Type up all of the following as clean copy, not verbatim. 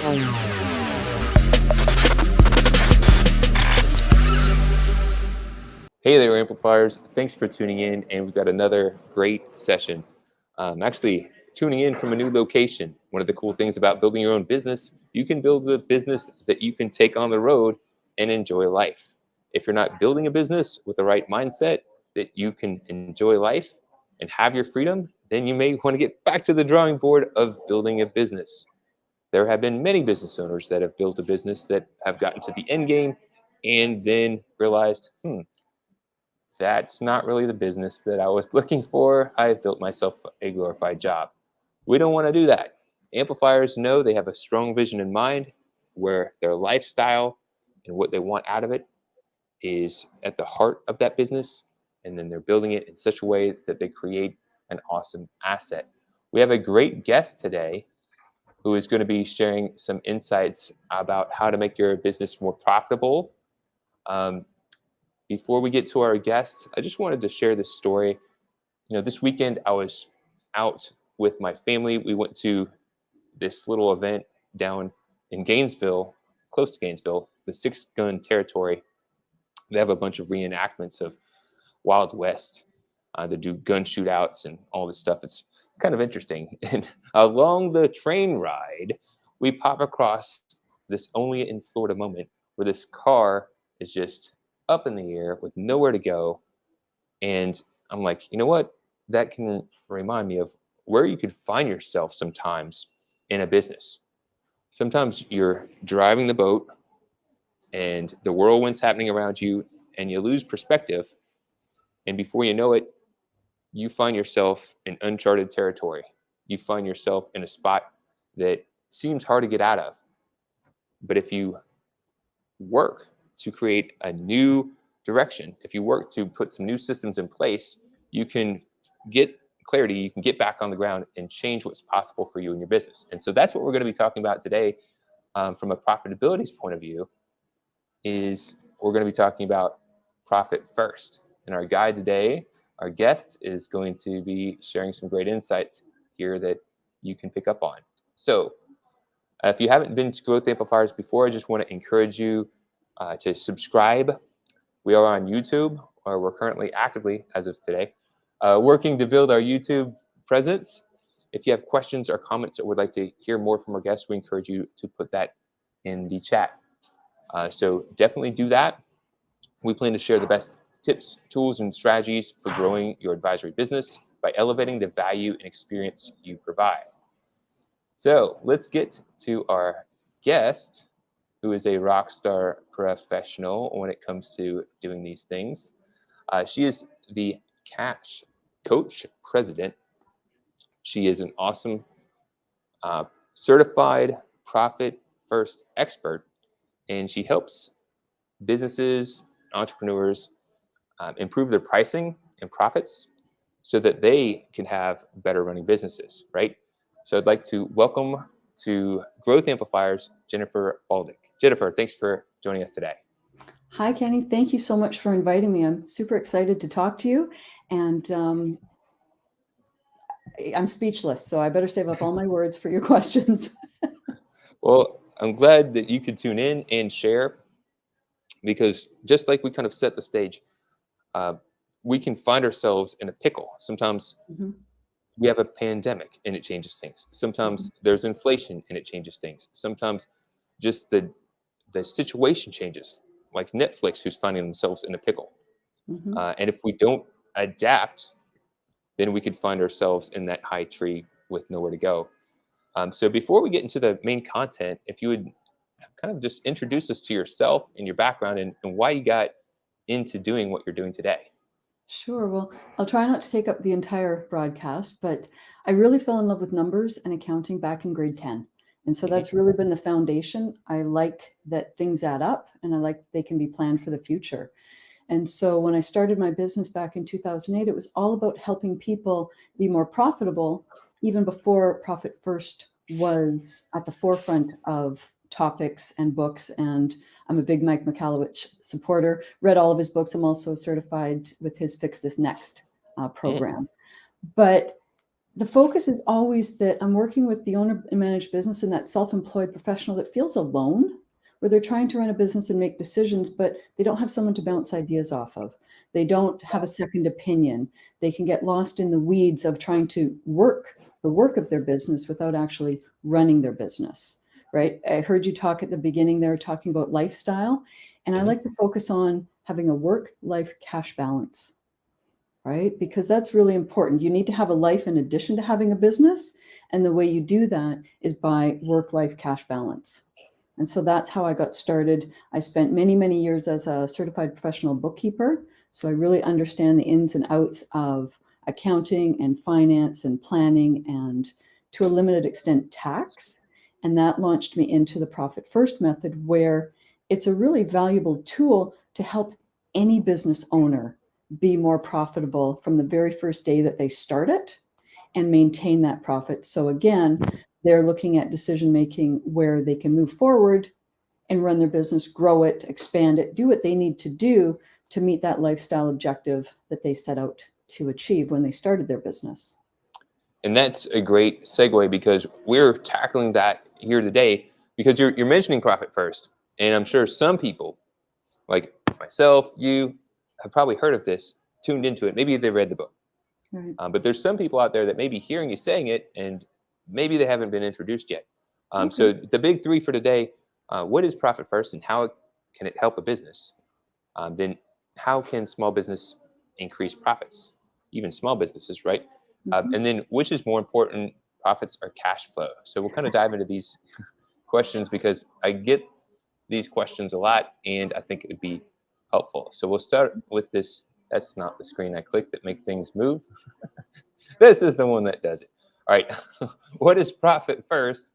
Hey there, Amplifiers. Thanks for tuning in, and we've got another great session. Actually, tuning in from a new location. One of the cool things about building your own business, you can build a business that you can take on the road and enjoy life. If you're not building a business with the right mindset that you can enjoy life and have your freedom, then you may want to get back to the drawing board of building a business. There have been many business owners that have built a business that have gotten to the end game and then realized, that's not really the business that I was looking for. I've built myself a glorified job. We don't want to do that. Amplifiers know they have a strong vision in mind where their lifestyle and what they want out of it is at the heart of that business. And then they're building it in such a way that they create an awesome asset. We have a great guest today who is going to be sharing some insights about how to make your business more profitable. Before we get to our guest, I just wanted to share this story. This weekend I was out with my family. We went to this little event down in Gainesville, close to Gainesville, the Six Gun Territory. They have a bunch of reenactments of Wild West. They do gun shootouts and all this stuff. It's kind of interesting. And along the train ride, we pop across this only in Florida moment where this car is just up in the air with nowhere to go. And I'm like, you know what? That can remind me of where you could find yourself sometimes in a business. Sometimes you're driving the boat and the whirlwind's happening around you and you lose perspective. And before you know it, you find yourself in uncharted territory. You find yourself in a spot that seems hard to get out of. But if you work to create a new direction, if you work to put some new systems in place, you can get clarity, you can get back on the ground and change what's possible for you in your business. And so that's what we're going to be talking about today from a profitability point of view, is we're going to be talking about profit first. And our guide today, our guest, is going to be sharing some great insights here that you can pick up on. So if you haven't been to Growth Amplifiers before, I just want to encourage you to subscribe. We are on YouTube, or we're currently actively, as of today, working to build our YouTube presence. If you have questions or comments or would like to hear more from our guests, we encourage you to put that in the chat. So definitely do that. We plan to share the best tips, tools, and strategies for growing your advisory business by elevating the value and experience you provide. So let's get to our guest, who is a rock star professional when it comes to doing these things. She is the Cash Coach President. She is an awesome certified profit first expert, and she helps businesses, entrepreneurs improve their pricing and profits so that they can have better running businesses, right? So I'd like to welcome to Growth Amplifiers, Jennifer Bauldic. Jennifer, thanks for joining us today. Hi, Kenny. Thank you so much for inviting me. I'm super excited to talk to you, and I'm speechless, so I better save up all my words for your questions. Well, I'm glad that you could tune in and share, because just like we kind of set the stage, we can find ourselves in a pickle. Sometimes we have a pandemic and it changes things. Sometimes there's inflation and it changes things. Sometimes just the situation changes, like Netflix, who's finding themselves in a pickle. And if we don't adapt, then we could find ourselves in that high tree with nowhere to go. So before we get into the main content, if you would kind of just introduce us to yourself and your background and why you got into doing what you're doing today. Sure. Well, I'll try not to take up the entire broadcast, but I really fell in love with numbers and accounting back in grade 10. And so that's really been the foundation. I like that things add up, and I like they can be planned for the future. And so when I started my business back in 2008, it was all about helping people be more profitable, even before Profit First was at the forefront of topics and books. And I'm a big Mike Michalowicz supporter, read all of his books. I'm also certified with his Fix This Next program. But The focus is always that I'm working with the owner and managed business and that self-employed professional that feels alone, where they're trying to run a business and make decisions, but they don't have someone to bounce ideas off of. They don't have a second opinion. They can get lost in the weeds of trying to work the work of their business without actually running their business, right? I heard you talk at the beginning there talking about lifestyle, and I Mhm. like to focus on having a work-life cash balance, right? Because that's really important. You need to have a life in addition to having a business. And the way you do that is by work life cash balance. And so that's how I got started. I spent many, many years as a certified professional bookkeeper. So I really understand the ins and outs of accounting and finance and planning and to a limited extent tax. And that launched me into the Profit First method, where it's a really valuable tool to help any business owner be more profitable from the very first day that they start it and maintain that profit. So again, they're looking at decision making where they can move forward and run their business, grow it, expand it, do what they need to do to meet that lifestyle objective that they set out to achieve when they started their business. And that's a great segue because we're tackling that here today because you're mentioning profit first. And I'm sure some people, like myself, you have probably heard of this, tuned into it. Maybe they read the book. Right. But there's some people out there that may be hearing you saying it and maybe they haven't been introduced yet. Okay. So the big three for today, what is profit first and how can it help a business? Then how can small business increase profits? Even small businesses, right? Mhm. And then which is more important, profits or cash flow? So we'll kind of dive into these questions because I get these questions a lot and I think it would be helpful. So we'll start with this. That's not the screen I clicked that make things move. This is the one that does it. All right. What is profit first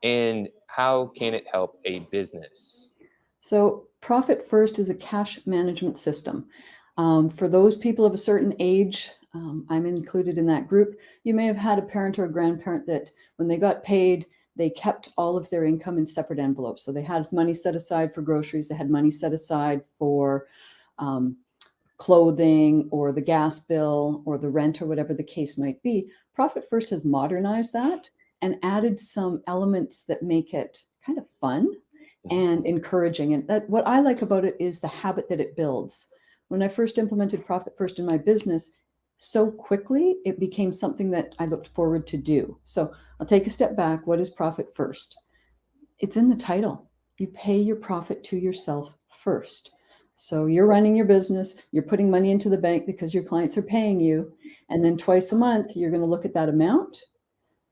and how can it help a business? So, Profit First is a cash management system. For those people of a certain age, I'm included in that group. You may have had a parent or a grandparent that when they got paid, they kept all of their income in separate envelopes. So they had money set aside for groceries, they had money set aside for um, clothing or the gas bill or the rent or whatever the case might be. Profit First has modernized that and added some elements that make it kind of fun Mhm. and encouraging. And that what I like about it is the habit that it builds. When I first implemented Profit First in my business, so quickly it became something that I looked forward to do. So I'll take a step back. What is Profit First? It's in the title. You pay your profit to yourself first. So you're running your business, you're putting money into the bank because your clients are paying you. And then twice a month, you're going to look at that amount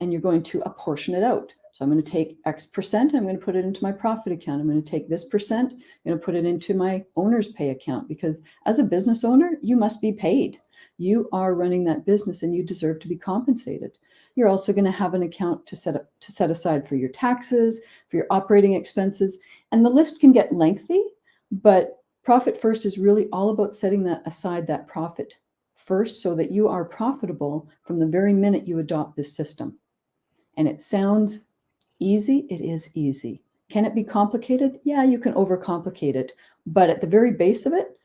and you're going to apportion it out. So I'm going to take X percent, I'm going to put it into my profit account. I'm going to take this percent, I'm going to put it into my owner's pay account because as a business owner, you must be paid. You are running that business and you deserve to be compensated. You're also going to have an account to set aside for your taxes, for your operating expenses, and the list can get lengthy, but Profit First is really all about setting that aside, that profit first, so that you are profitable from the very minute you adopt this system. And it sounds easy. It is easy. Can it be complicated? Yeah, you can overcomplicate it. But at the very base of it,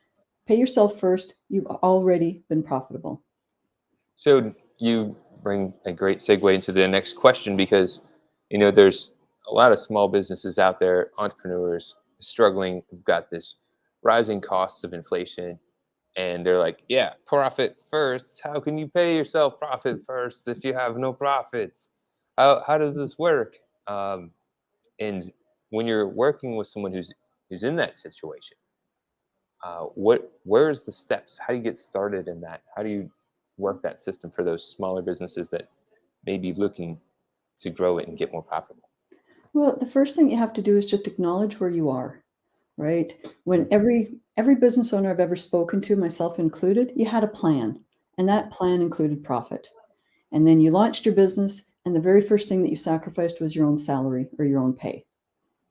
pay yourself first. You've already been profitable. So you bring a great segue into the next question because there's a lot of small businesses out there, entrepreneurs struggling. We've got this rising costs of inflation, and they're like, "Yeah, profit first. How can you pay yourself profit first if you have no profits? How does this work?" And when you're working with someone who's in that situation, where's the steps? How do you get started in that? How do you work that system for those smaller businesses that may be looking to grow it and get more profitable? Well, the first thing you have to do is just acknowledge where you are, right? When Mhm. every business owner I've ever spoken to, myself included, you had a plan, and that plan included profit. And then you launched your business, and the very first thing that you sacrificed was your own salary or your own pay,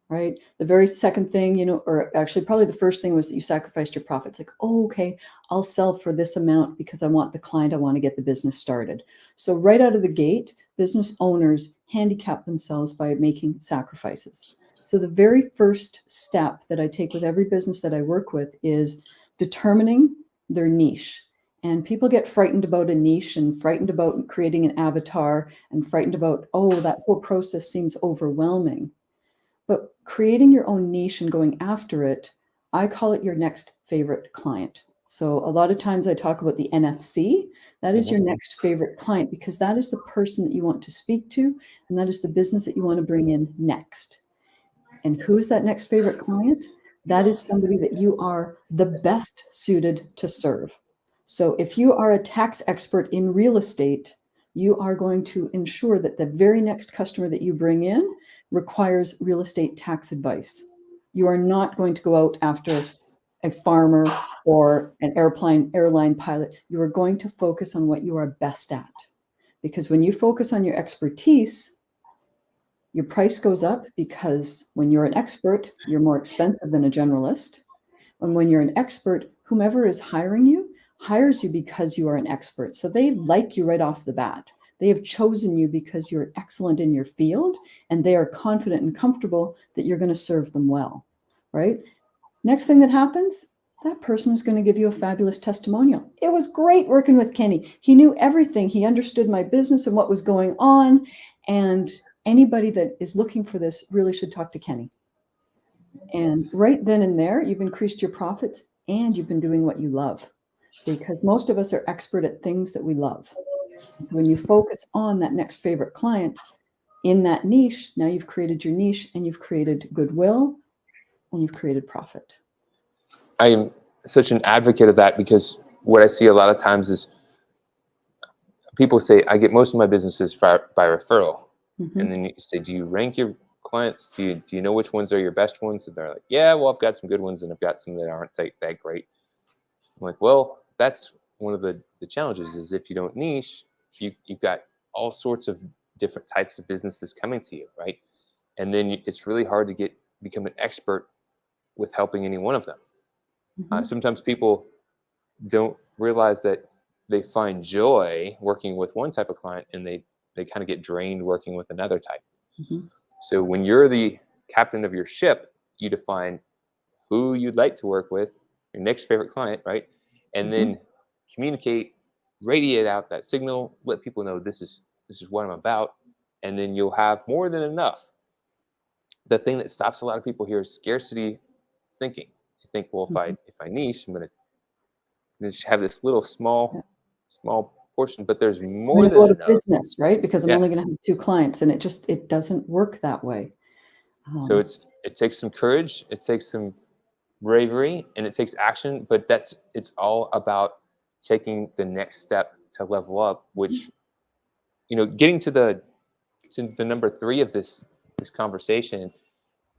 right? The very second thing, or actually probably the first thing was that you sacrificed your profits. Like, oh, okay, I'll sell for this amount because I want the client, I want to get the business started. So right out of the gate, business owners handicap themselves by making sacrifices. So the very first step that I take with every business that I work with is determining their niche. And people get frightened about a niche and frightened about creating an avatar and frightened about, oh, that whole process seems overwhelming. But creating your own niche and going after it, I call it your next favorite client. So a lot of times I talk about the NFC. That is your next favorite client because that is the person that you want to speak to, and that is the business that you want to bring in next. And who is that next favorite client? That is somebody that you are the best suited to serve. So if you are a tax expert in real estate, you are going to ensure that the very next customer that you bring in requires real estate tax advice. You are not going to go out after a farmer or an airline pilot. You are going to focus on what you are best at. Because when you focus on your expertise, your price goes up because when you're an expert, you're more expensive than a generalist. And when you're an expert, whomever is hiring you hires you because you are an expert. So they like you right off the bat. They have chosen you because you're excellent in your field and they are confident and comfortable that you're going to serve them well, right? Next thing that happens, that person is going to give you a fabulous testimonial. It was great working with Kenny. He knew everything. He understood my business and what was going on. And anybody that is looking for this really should talk to Kenny. And right then and there, you've increased your profits and you've been doing what you love because most of us are expert at things that we love. And so when you focus on that next favorite client in that niche, now you've created your niche and you've created goodwill and you've created profit. I am such an advocate of that because what I see a lot of times is people say, I get most of my businesses by referral. And then you say, do you rank your clients? Do you know which ones are your best ones? And they're like, yeah, well, I've got some good ones and I've got some that aren't that great. I'm like, well, that's one of the challenges is if you don't niche, you've got all sorts of different types of businesses coming to you, right? And then it's really hard to become an expert with helping any one of them. Sometimes people don't realize that they find joy working with one type of client and they kind of get drained working with another type. So when you're the captain of your ship, you define who you'd like to work with, your next favorite client, right? And then communicate, radiate out that signal, let people know this is what I'm about, and then you'll have more than enough. The thing that stops a lot of people here is scarcity thinking. You think, well, if I niche, I'm gonna just have this little small portion, but there's more than enough. Business, right? Because I'm only going to have 2 clients, and it doesn't work that way. So it takes some courage, it takes some bravery, and it takes action. But it's all about taking the next step to level up. Which, getting to the number 3 of this conversation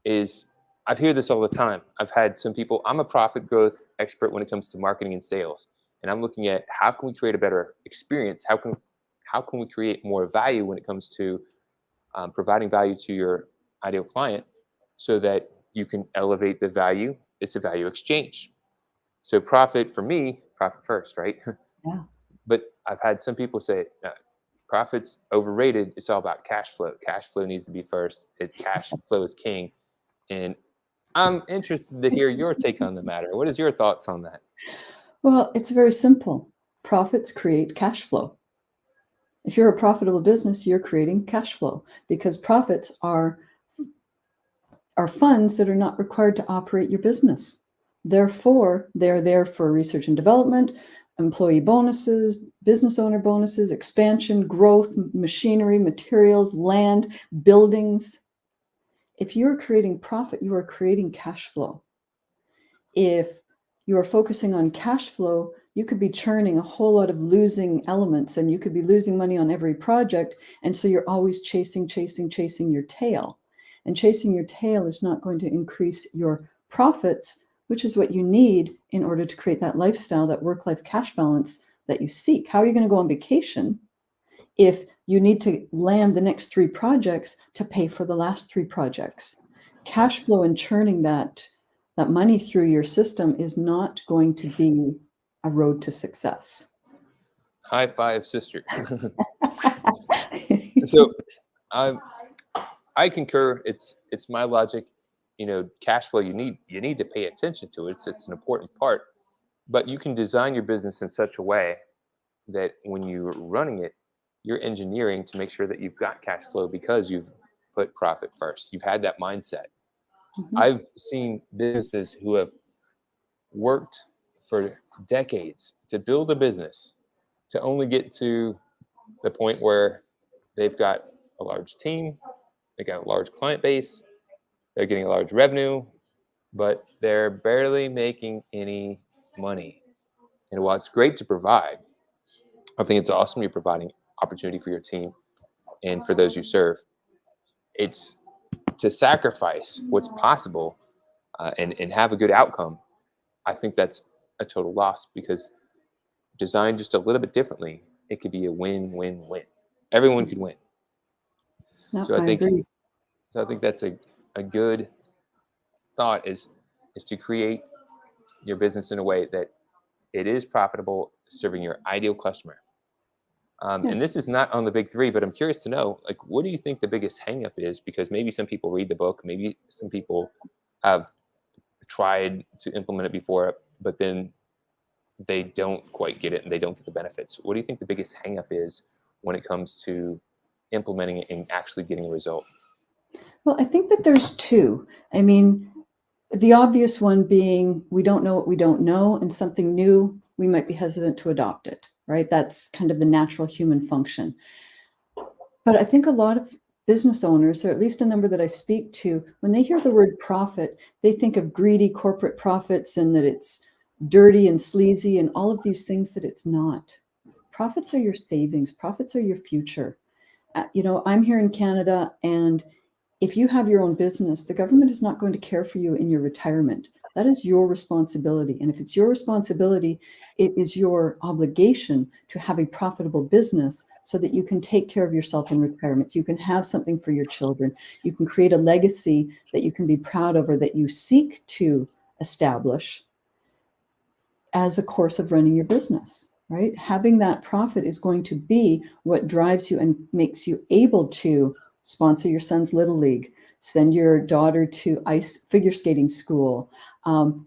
is, I hear this all the time. I've had some people. I'm a profit growth expert when it comes to marketing and sales. And I'm looking at how can we create a better experience? How can we create more value when it comes to providing value to your ideal client so that you can elevate the value? It's a value exchange. So profit for me, profit first, right? Yeah. But I've had some people say profit's overrated. It's all about cash flow. Cash flow needs to be first. Cash flow is king. And I'm interested to hear your take on the matter. What is your thoughts on that? Well, it's very simple. Profits create cash flow. If you're a profitable business, you're creating cash flow because profits are funds that are not required to operate your business. Therefore, they're there for research and development, employee bonuses, business owner bonuses, expansion, growth, machinery, materials, land, buildings. If you're creating profit, you are creating cash flow. If you are focusing on cash flow, you could be churning a whole lot of losing elements and you could be losing money on every project. And so you're always chasing your tail. And chasing your tail is not going to increase your profits, which is what you need in order to create that lifestyle, that work-life cash balance that you seek. How are you going to go on vacation if you need to land the next 3 projects to pay for the last 3 projects? Cash flow and churning that money through your system is not going to be a road to success. High five, sister. So I concur. It's my logic. Cash flow, you need to pay attention to it. It's an important part. But you can design your business in such a way that when you're running it, you're engineering to make sure that you've got cash flow because you've put profit first. You've had that mindset. Mhm. I've seen businesses who have worked for decades to build a business to only get to the point where they've got a large team, they got a large client base, they're getting a large revenue, but they're barely making any money. And while it's great to provide, I think it's awesome you're providing opportunity for your team and for those you serve. It's to sacrifice what's possible and have a good outcome. I think that's a total loss because designed just a little bit differently, it could be a win-win-win. Everyone could win. No, So I I think agree. so I think that's a good thought is to create your business in a way that it is profitable, serving your ideal customer. Yeah. And this is not on the big three, but I'm curious to know, like, what do you think the biggest hangup is? Because maybe some people read the book, maybe some people have tried to implement it before, but then they don't quite get it and they don't get the benefits. What do you think the biggest hangup is when it comes to implementing it and actually getting a result? Well, I think that there's two. I mean, the obvious one being we don't know what we don't know, and something new, we might be hesitant to adopt it, right? That's kind of the natural human function. But I think a lot of business owners, or at least a number that I speak to, when they hear the word profit, they think of greedy corporate profits and that it's dirty and sleazy and all of these things that it's not. Profits are your savings, profits are your future. I'm here in Canada, and if you have your own business, the government is not going to care for you in your retirement. That is your responsibility. And if it's your responsibility, it is your obligation to have a profitable business so that you can take care of yourself in retirement. You can have something for your children. You can create a legacy that you can be proud of or that you seek to establish as a course of running your business, right? Having that profit is going to be what drives you and makes you able to sponsor your son's little league, send your daughter to ice figure skating school,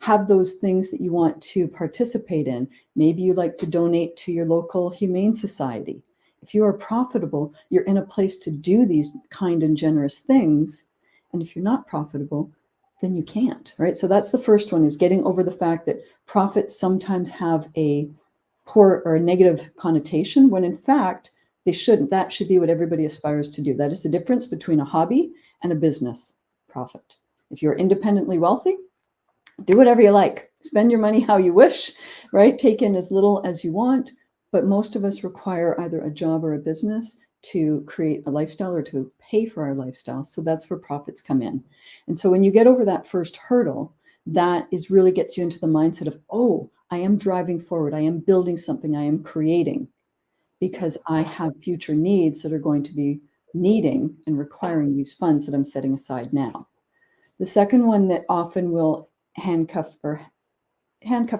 have those things that you want to participate in. Maybe you like to donate to your local humane society. If you are profitable, you're in a place to do these kind and generous things. And if you're not profitable, then you can't, right? So that's the first one, is getting over the fact that profits sometimes have a poor or a negative connotation when in fact they shouldn't. That should be what everybody aspires to do. That is the difference between a hobby and a business profit. If you're independently wealthy, do whatever you like, spend your money how you wish, right? Take in as little as you want. But most of us require either a job or a business to create a lifestyle or to pay for our lifestyle. So that's where profits come in. And so when you get over that first hurdle, that is really gets you into the mindset of, oh, I am driving forward. I am building something. I am creating because I have future needs that are going to be needing and requiring these funds that I'm setting aside now. The second one that often will handcuff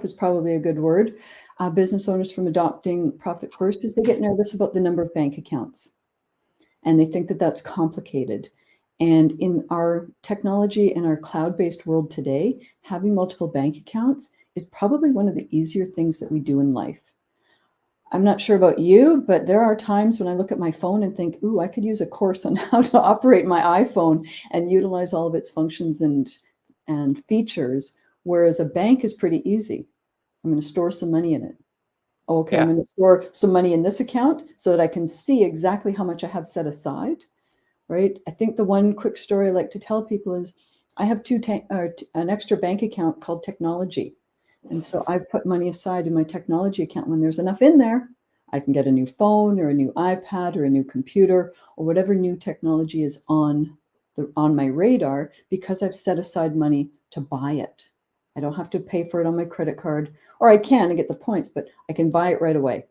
is probably a good word, business owners from adopting profit first is they get nervous about the number of bank accounts and they think that that's complicated. And in our technology and our cloud-based world today, having multiple bank accounts is probably one of the easier things that we do in life. I'm not sure about you, but there are times when I look at my phone and think, ooh, I could use a course on how to operate my iPhone and utilize all of its functions and features, whereas a bank is pretty easy. I'm going to store some money in it. Oh, okay, I'm Yeah. going to store some money in this account so that I can see exactly how much I have set aside, right? I think the one quick story I like to tell people is I have an extra bank account called technology. And so I put money aside in my technology account. When there's enough in there, I can get a new phone or a new iPad or a new computer or whatever new technology is on my radar because I've set aside money to buy it. I don't have to pay for it on my credit card, or I can and get the points, but I can buy it right away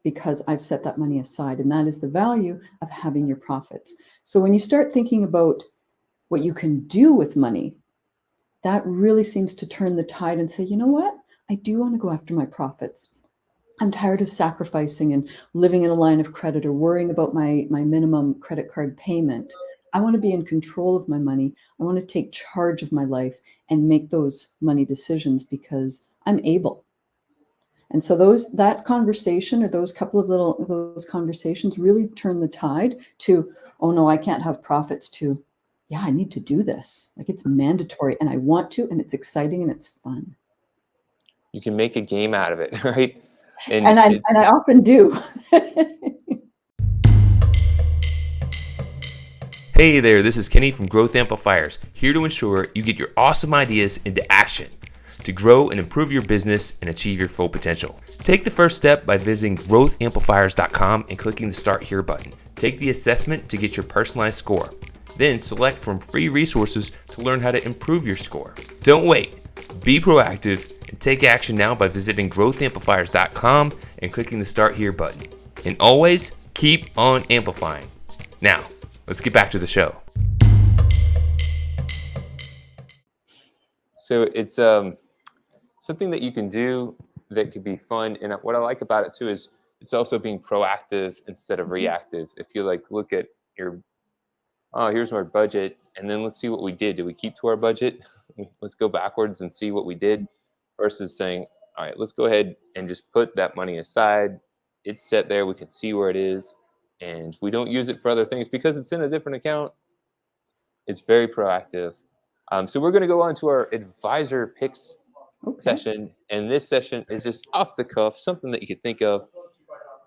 because I've set that money aside. And that is the value of having your profits. So when you start thinking about what you can do with money, that really seems to turn the tide and say, you know what? I do want to go after my profits. I'm tired of sacrificing and living in a line of credit or worrying about my minimum credit card payment. I want to be in control of my money. I want to take charge of my life and make those money decisions because I'm able. And so that conversation, or those couple of those conversations, really turn the tide to, oh no, I can't have profits, to, yeah, I need to do this. Like, it's mandatory and I want to, and it's exciting and it's fun. You can make a game out of it, right? And I often do. Hey there, this is Kenny from Growth Amplifiers, here to ensure you get your awesome ideas into action to grow and improve your business and achieve your full potential. Take the first step by visiting growthamplifiers.com and clicking the Start Here button. Take the assessment to get your personalized score. Then select from free resources to learn how to improve your score. Don't wait. Be proactive and take action now by visiting growthamplifiers.com and clicking the Start Here button. And always keep on amplifying. Now, let's get back to the show. So it's something that you can do that could be fun. And what I like about it too is it's also being proactive instead of reactive. If you look at your, oh, here's our budget, and then let's see what we did. Did we keep to our budget? Let's go backwards and see what we did, versus saying, all right, let's go ahead and just put that money aside. It's set there. We can see where it is, and we don't use it for other things because it's in a different account. It's very proactive. So we're going to go on to our advisor picks session, and this session is just off the cuff, something that you could think of.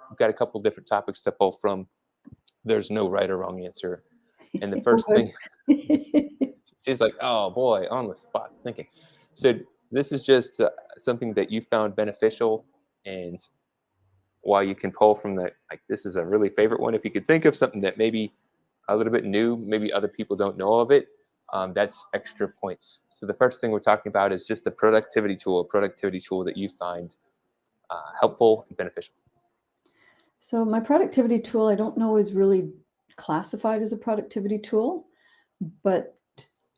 We've got a couple different topics to pull from. There's no right or wrong answer. And the first thing, she's like, oh boy, on the spot thinking. So this is just something that you found beneficial, and while you can pull from that, like, this is a really favorite one. If you could think of something that maybe a little bit new, maybe other people don't know of it, that's extra points. So the first thing we're talking about is just a productivity tool that you find helpful and beneficial. So my productivity tool, I don't know, is really classified as a productivity tool, but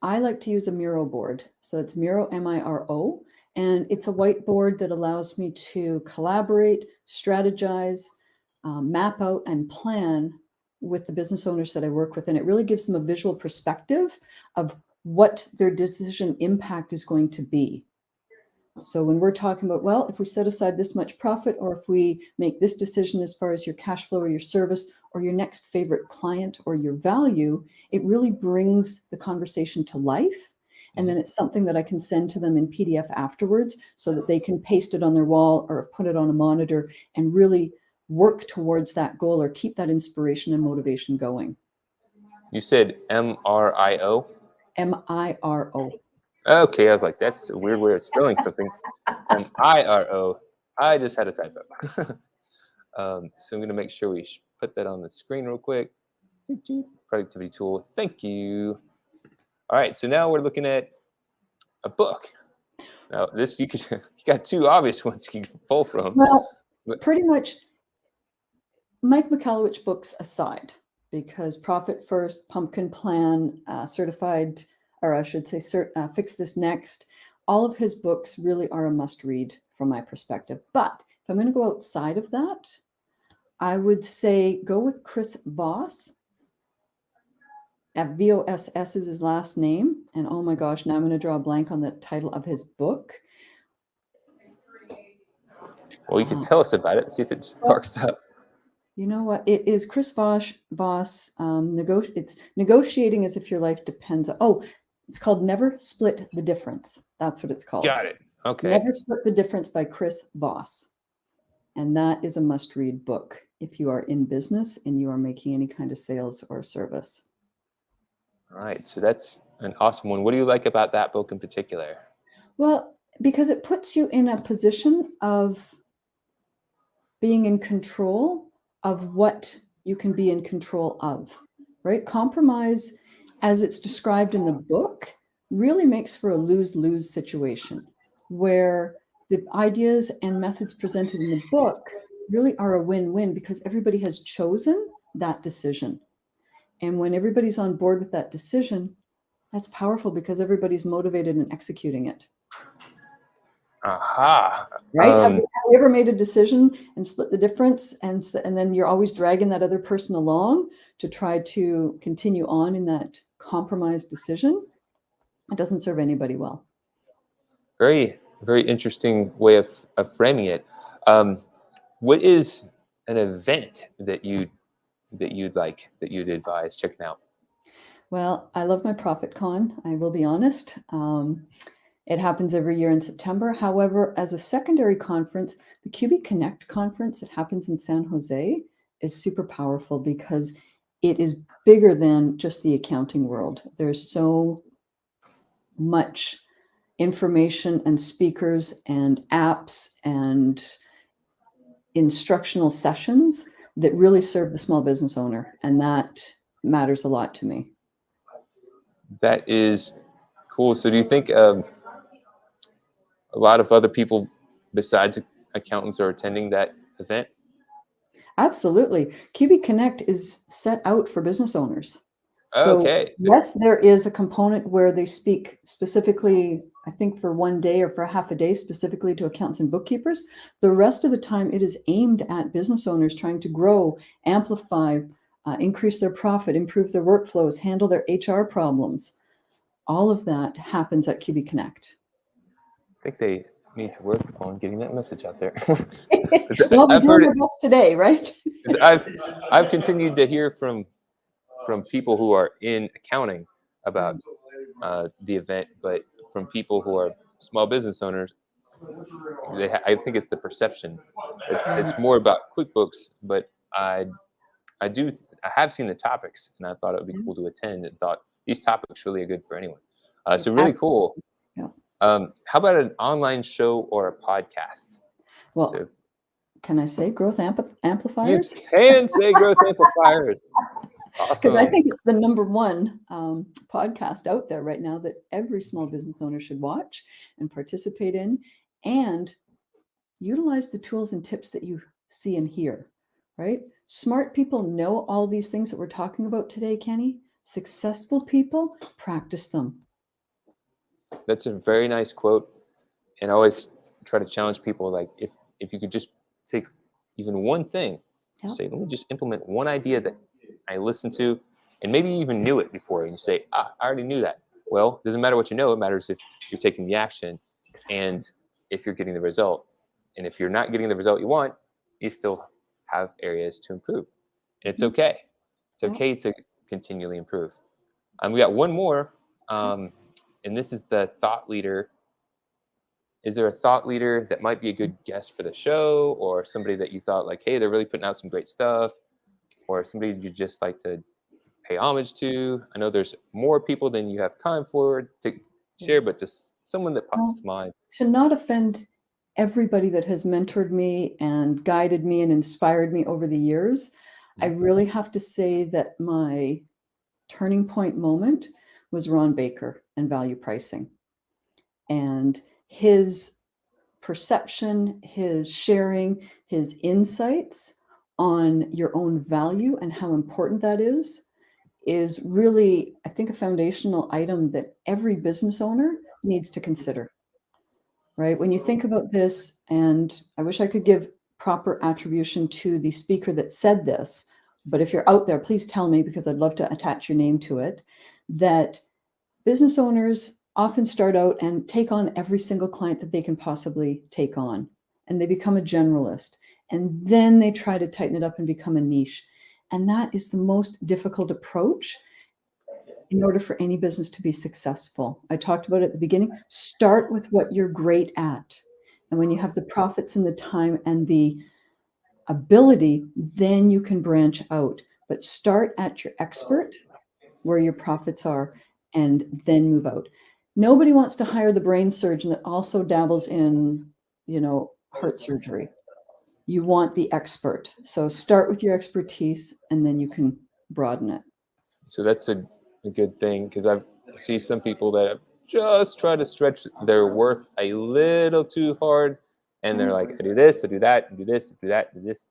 I like to use a Miro board. So it's Miro, M-I-R-O, and it's a whiteboard that allows me to collaborate, strategize, map out, and plan with the business owners that I work with. And it really gives them a visual perspective of what their decision impact is going to be. So when we're talking about, well, if we set aside this much profit, or if we make this decision as far as your cash flow or your service or your next favorite client or your value, it really brings the conversation to life. And then it's something that I can send to them in PDF afterwards so that they can paste it on their wall or put it on a monitor and really work towards that goal or keep that inspiration and motivation going. You said M-R-I-O? M-I-R-O. Okay, I was like, that's a weird way of spelling something. M-I-R-O. I just had a typo. So I'm going to make sure we put that on the screen real quick. Productivity tool. Thank you. All right, so now we're looking at a book. Now, this you got two obvious ones you can pull from. Well, pretty much Mike Michalowicz books aside, because Profit First, Pumpkin Plan, Certified, or I should say Fix This Next, all of his books really are a must read from my perspective. But if I'm going to go outside of that, I would say go with Chris Voss. Voss is his last name. And oh my gosh, now I'm going to draw a blank on the title of his book. Well, you can tell us about it, see if it sparks up. You know what? It is Chris Voss. It's Negotiating as if your life depends on. Oh, it's called Never Split the Difference. That's what it's called. Got it. Okay. Never Split the Difference by Chris Voss. And that is a must-read book if you are in business and you are making any kind of sales or service. All right. So that's an awesome one. What do you like about that book in particular? Well, because it puts you in a position of being in control of what you can be in control of, right? Compromise, as it's described in the book, really makes for a lose-lose situation where the ideas and methods presented in the book really are a win-win because everybody has chosen that decision. And when everybody's on board with that decision, that's powerful because everybody's motivated and executing it. Aha. Right? Have you ever made a decision and split the difference, and then you're always dragging that other person along to try to continue on in that compromised decision? It doesn't serve anybody well. Very Very interesting way of framing it. Um, what is an event that you'd advise checking out? Well, I love my Profit Con, I will be honest. It happens every year in September. However, as a secondary conference, the QB Connect conference that happens in San Jose is super powerful because it is bigger than just the accounting world. There's so much information and speakers and apps and instructional sessions that really serve the small business owner. And that matters a lot to me. That is cool. So do you think a lot of other people besides accountants are attending that event? Absolutely. QB Connect is set out for business owners. So, Okay. yes, there is a component where they speak specifically, I think for one day or for half a day, specifically to accountants and bookkeepers. The rest of the time, it is aimed at business owners trying to grow, amplify, increase their profit, improve their workflows, handle their HR problems. All of that happens at QB Connect. I think they need to work on getting that message out there. Well, we're I've heard doing it. our best today, right? I've continued to hear from people who are in accounting about the event, but from people who are small business owners, I think it's the perception. It's more about QuickBooks, but I do I have seen the topics, and I thought it would be cool to attend, and thought these topics really are good for anyone. So really Absolutely. cool. Yeah. How about an online show or a podcast? Well, So can I say growth you amplifiers? can say Growth Amplifiers. Because I Awesome. think it's the number one podcast out there right now that every small business owner should watch and participate in and utilize the tools and tips that you see and hear, right? Smart people know all these things that we're talking about today, Kenny. Successful people practice them. That's a very nice quote. And I always try to challenge people, like, if you could just take even one thing, Yeah. say, let me just implement one idea that I listened to, and maybe you even knew it before, and you say, I already knew that. Well, it doesn't matter what you know, it matters if you're taking the action and if you're getting the result. And if you're not getting the result you want, you still have areas to improve. And it's okay. It's Yeah. okay to continually improve. We got one more, and this is the thought leader. Is there a thought leader that might be a good guest for the show, or somebody that you thought, like, hey, they're really putting out some great stuff, or somebody you just like to pay homage to? I know there's more people than you have time for to share, but Yes. just someone that pops Well, to mind. to not offend everybody that has mentored me and guided me and inspired me over the years, I really have to say that my turning point moment was Ron Baker and value pricing. And his perception, his sharing, his insights on your own value and how important that is really, I think, a foundational item that every business owner needs to consider. Right? When you think about this, and I wish I could give proper attribution to the speaker that said this, but if you're out there, please tell me because I'd love to attach your name to it, that business owners often start out and take on every single client that they can possibly take on, and they become a generalist. And then they try to tighten it up and become a niche. And that is the most difficult approach in order for any business to be successful. I talked about it at the beginning. Start with what you're great at. And when you have the profits and the time and the ability, then you can branch out. But start at your expert where your profits are and then move out. Nobody wants to hire the brain surgeon that also dabbles in, heart surgery. You want the expert. So start with your expertise and then you can broaden it. So that's a good thing, because I see some people that just try to stretch their worth a little too hard, and they're like, I do this, I do that, I do this, I do that, I do this.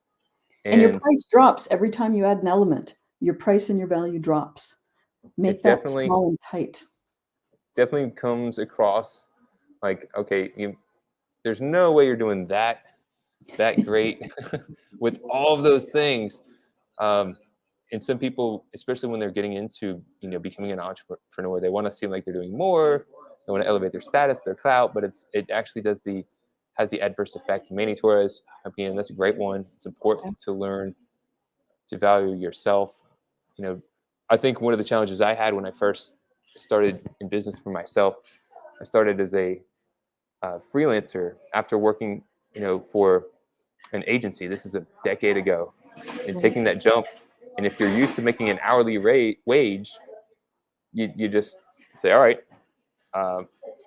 And your And price drops every time you add an element. Your price and your value drops. Make it that definitely small and tight. comes across like, okay, there's no way you're doing that great with all of those things. And some people, especially when they're getting into becoming an entrepreneur, they want to seem like they're doing more, They want to elevate their status, their clout, but it actually has the adverse effect. Manny Torres, again, that's a great one. It's important to learn to value yourself. I think one of the challenges I had when I first started in business for myself, I started as a freelancer after working, for an agency. This is a decade ago, and taking that jump. And if you're used to making an hourly wage, you just say, all right,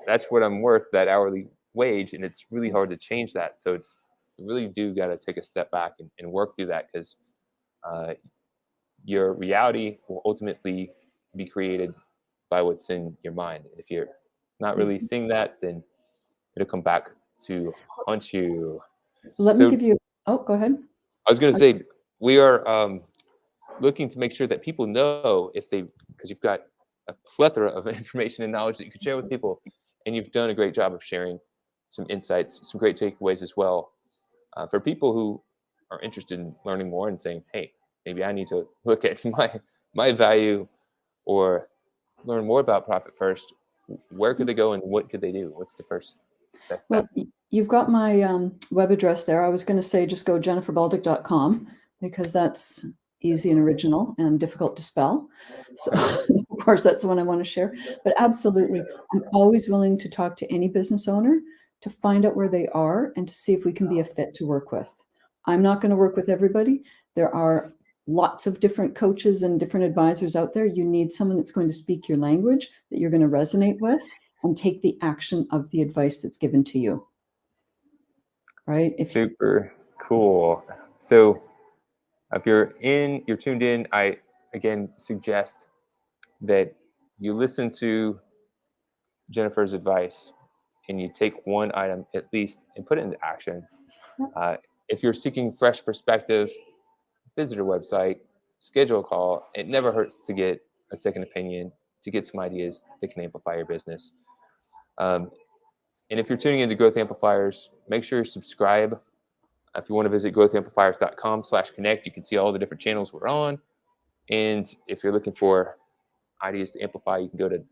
that's what I'm worth, that hourly wage. And it's really hard to change that. So you really do got to take a step back and work through that, because your reality will ultimately be created by what's in your mind. If you're not really seeing that, then it'll come back to haunt you. Let me give you, go ahead. I was going to say, we are looking to make sure that people know because you've got a plethora of information and knowledge that you can share with people, and you've done a great job of sharing some insights, some great takeaways as well. For people who are interested in learning more and saying, hey, maybe I need to look at my value or learn more about Profit First, where could they go and what could they do? What's the first best step? Well, you've got my web address there. I was going to say just go jenniferbauldic.com, because that's easy and original and difficult to spell. So of course, that's the one I want to share. But absolutely, I'm always willing to talk to any business owner to find out where they are and to see if we can be a fit to work with. I'm not going to work with everybody. There are lots of different coaches and different advisors out there. You need someone that's going to speak your language, that you're going to resonate with, and take the action of the advice that's given to you. Right? Super cool. So if you're tuned in, I again suggest that you listen to Jennifer's advice and you take one item at least and put it into action. If you're seeking fresh perspective, visit her website, schedule a call. It never hurts to get a second opinion, to get some ideas that can amplify your business. And if you're tuning into Growth Amplifiers, make sure you subscribe. If you want to visit growthamplifiers.com/connect, you can see all the different channels we're on. And if you're looking for ideas to amplify, you can go to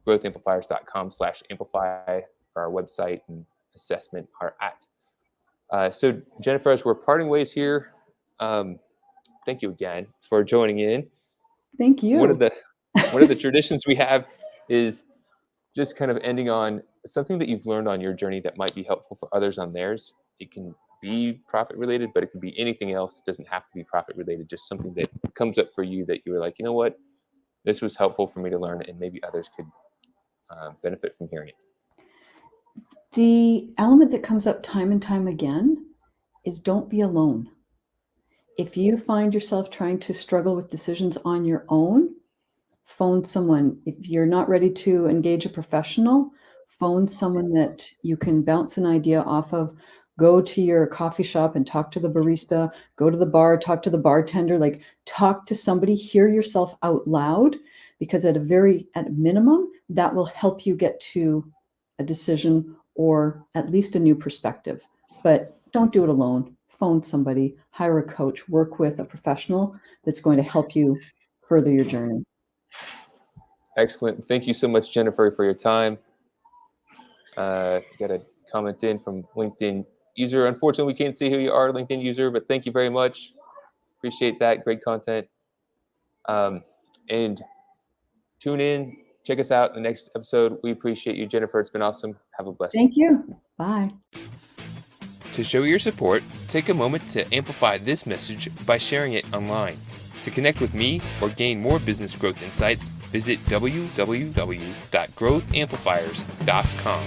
growthamplifiers.com/amplify, our website and assessment are at. So Jennifer, as we're parting ways here, thank you again for joining in. Thank you. One of the traditions we have is just kind of ending on something that you've learned on your journey that might be helpful for others on theirs. It can be profit related, but it can be anything else. It doesn't have to be profit related, just something that comes up for you that you were like, you know what, this was helpful for me to learn, and maybe others could benefit from hearing it. The element that comes up time and time again is don't be alone. If you find yourself trying to struggle with decisions on your own, phone someone. If you're not ready to engage a professional, phone someone that you can bounce an idea off of. Go to your coffee shop and talk to the barista. Go to the bar, talk to the bartender. Like, talk to somebody, hear yourself out loud, because at a minimum, that will help you get to a decision or at least a new perspective. But don't do it alone. Phone somebody, hire a coach, work with a professional that's going to help you further your journey. Excellent. Thank you so much, Jennifer, for your time. Got a comment in from LinkedIn user. Unfortunately, we can't see who you are, LinkedIn user, but thank you very much. Appreciate that. Great content. And tune in. Check us out in the next episode. We appreciate you, Jennifer. It's been awesome. Have a blessed day. Thank you. Bye. To show your support, take a moment to amplify this message by sharing it online. To connect with me or gain more business growth insights, visit www.growthamplifiers.com.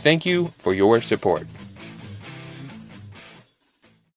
Thank you for your support.